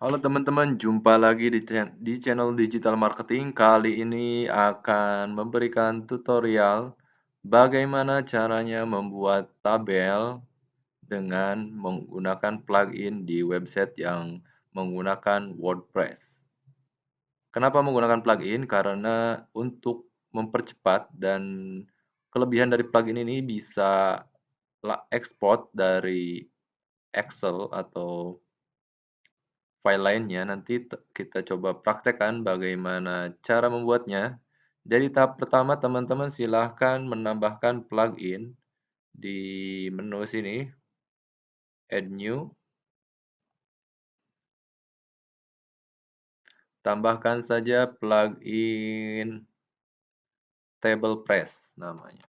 Halo teman-teman, jumpa lagi di channel Digital Marketing. Kali ini akan memberikan tutorial bagaimana caranya membuat tabel dengan menggunakan plugin di website yang menggunakan WordPress. Kenapa menggunakan plugin? Karena untuk mempercepat dan kelebihan dari plugin ini bisa ekspor dari Excel atau file lainnya. Nanti kita coba praktekkan bagaimana cara membuatnya. Jadi tahap pertama teman-teman silahkan menambahkan plugin di menu sini, Add New, tambahkan saja plugin Table Press namanya.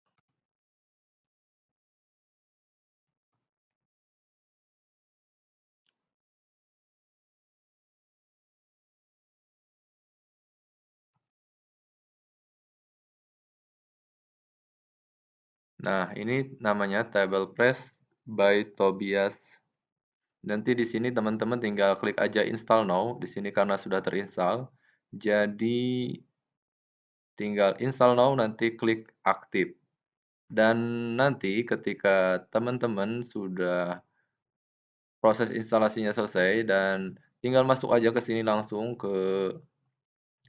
Nah, ini namanya Table Press by Tobias. Nanti di sini teman-teman tinggal klik aja Install Now. Di sini karena sudah terinstall, jadi tinggal Install Now, nanti klik Aktif. Dan nanti ketika teman-teman sudah proses instalasinya selesai dan tinggal masuk aja ke sini langsung ke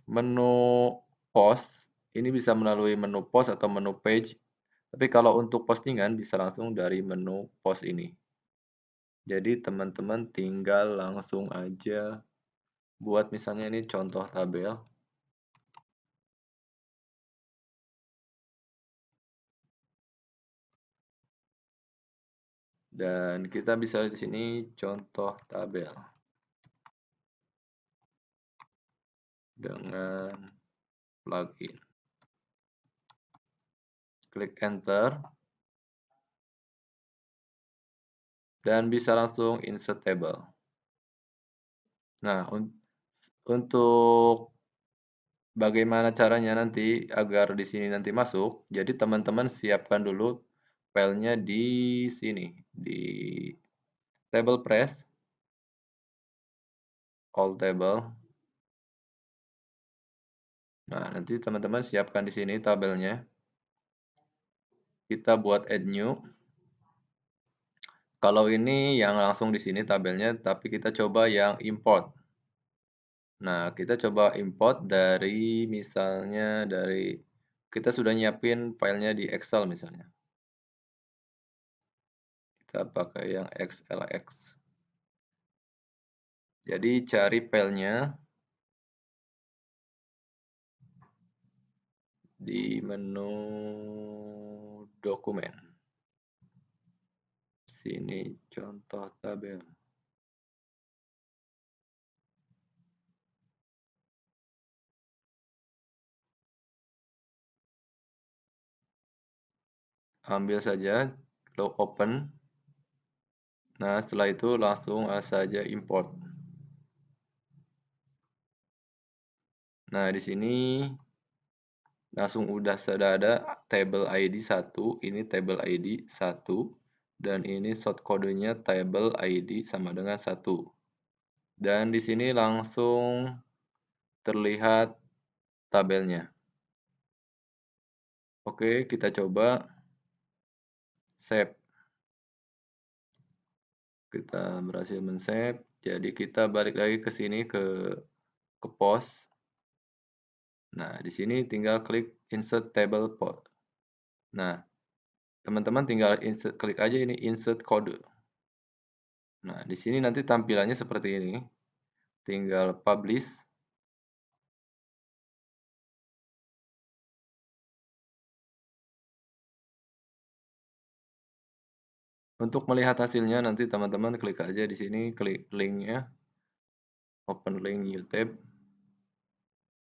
menu post. Ini bisa melalui menu post atau menu page. Tapi kalau untuk postingan bisa langsung dari menu post ini. Jadi teman-teman tinggal langsung aja buat misalnya ini contoh tabel. Dan kita bisa lihat di sini contoh tabel dengan plugin. Klik enter dan bisa langsung insert table. Nah, untuk bagaimana caranya nanti agar di sini nanti masuk, jadi teman-teman siapkan dulu filenya di sini, di table press, all table. Nah, nanti teman-teman siapkan di sini tabelnya. Kita buat add new. Kalau ini yang langsung di sini tabelnya, tapi kita coba yang import. Nah, kita coba import dari misalnya dari kita sudah nyiapin filenya di Excel misalnya. Kita pakai yang XLX. Jadi cari filenya di menu dokumen. Sini contoh tabel. Ambil saja, lalu open. Nah, setelah itu langsung saja import. Nah, di sini langsung sudah ada table ID 1, ini table ID 1, dan ini short kodenya table ID sama dengan 1. Dan di sini langsung terlihat tabelnya. Oke, kita coba save. Kita berhasil men-save. Jadi kita balik lagi ke sini ke post. Nah, di sini tinggal klik insert table post. Nah, teman-teman tinggal klik aja ini insert kode. Nah, di sini nanti tampilannya seperti ini. Tinggal publish. Untuk melihat hasilnya nanti teman-teman klik aja di sini, klik linknya, open link new tab.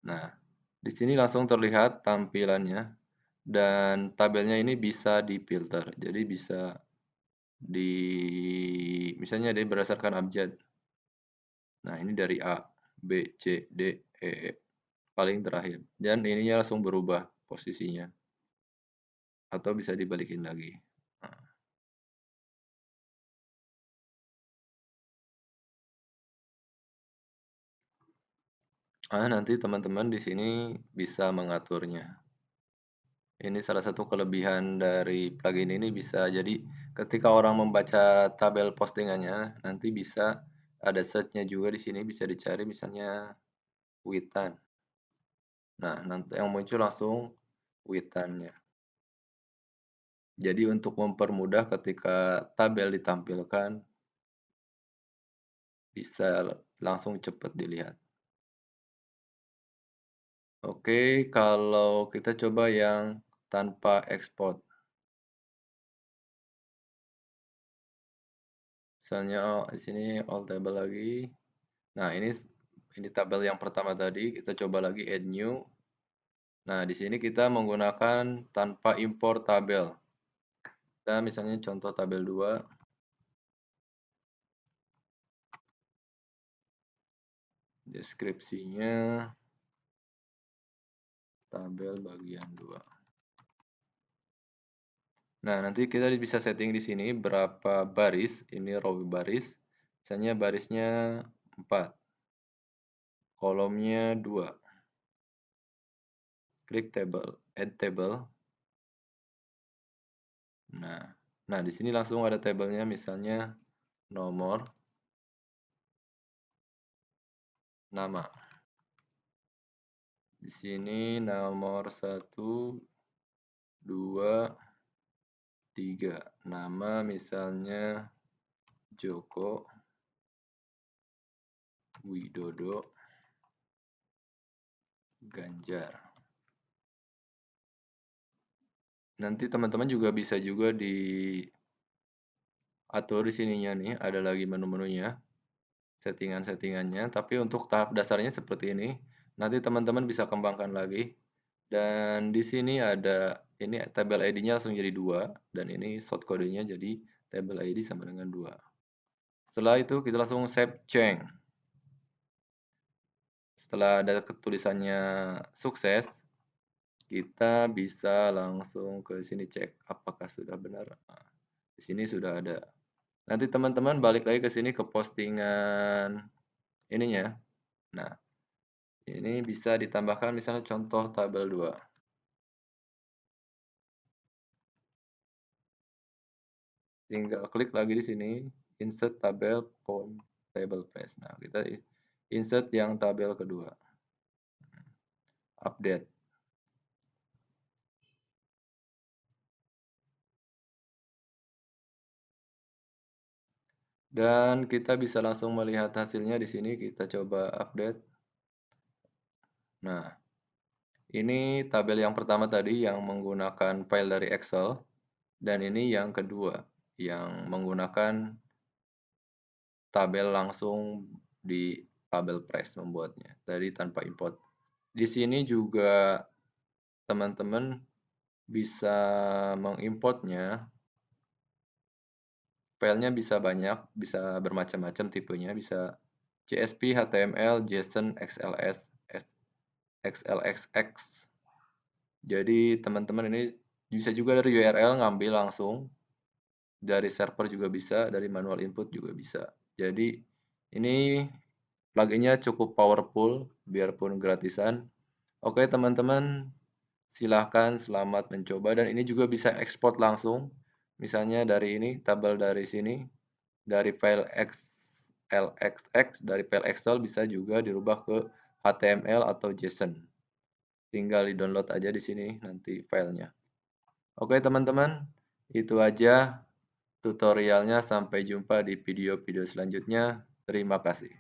Nah, di sini langsung terlihat tampilannya dan tabelnya ini bisa difilter. Jadi bisa di misalnya dia berdasarkan abjad. Nah, ini dari A, B, C, D, E, F paling terakhir. Dan ininya langsung berubah posisinya. Atau bisa dibalikin lagi. Nah, Nanti teman-teman di sini bisa mengaturnya. Ini salah satu kelebihan dari plugin ini bisa jadi ketika orang membaca tabel postingannya, nanti bisa ada search-nya juga di sini bisa dicari misalnya Witan. Nah, nanti yang muncul langsung Witannya. Jadi untuk mempermudah ketika tabel ditampilkan, bisa langsung cepat dilihat. Oke, kalau kita coba yang tanpa ekspor. Misalnya di sini all table lagi. Nah, ini tabel yang pertama tadi, kita coba lagi add new. Nah, di sini kita menggunakan tanpa impor tabel. Kita misalnya contoh tabel 2, deskripsinya tabel bagian 2. Nah, nanti kita bisa setting di sini berapa baris, ini row baris. Misalnya barisnya 4, kolomnya 2. Klik table, add table. Nah, di sini langsung ada tabelnya misalnya nomor, nama. Di sini nomor 1, 2, 3. Nama misalnya Joko Widodo Ganjar. Nanti teman-teman juga bisa juga diatur di sininya nih, ada lagi menu-menunya, settingan-settingannya. Tapi untuk tahap dasarnya seperti ini. Nanti teman-teman bisa kembangkan lagi. Dan di sini ada ini tabel ID-nya langsung jadi 2 dan ini short kodenya jadi tabel ID sama dengan 2. Setelah itu kita langsung save change. Setelah ada tulisannya sukses, kita bisa langsung ke sini cek apakah sudah benar. Nah, di sini sudah ada. Nanti teman-teman balik lagi ke sini ke postingan ininya. Nah, ini bisa ditambahkan misalnya contoh tabel 2. Tinggal klik lagi di sini, insert tabel form table press. Nah, kita insert yang tabel kedua. Update. Dan kita bisa langsung melihat hasilnya di sini, kita coba update. Nah, ini tabel yang pertama tadi yang menggunakan file dari Excel, dan ini yang kedua, yang menggunakan tabel langsung di tabel press membuatnya, tadi tanpa import. Di sini juga teman-teman bisa mengimportnya, filenya bisa banyak, bisa bermacam-macam tipenya, bisa CSV, HTML, JSON, XLS, XLSX. Jadi teman-teman ini bisa juga dari URL ngambil langsung, dari server juga bisa, dari manual input juga bisa. Jadi ini pluginnya cukup powerful, biarpun gratisan. Oke teman-teman, silahkan selamat mencoba dan ini juga bisa ekspor langsung. Misalnya dari ini, tabel dari sini, dari file XLXX, dari file Excel bisa juga dirubah ke HTML atau JSON. Tinggal di-download aja di sini nanti filenya. Oke teman-teman, itu aja tutorialnya. Sampai jumpa di video-video selanjutnya. Terima kasih.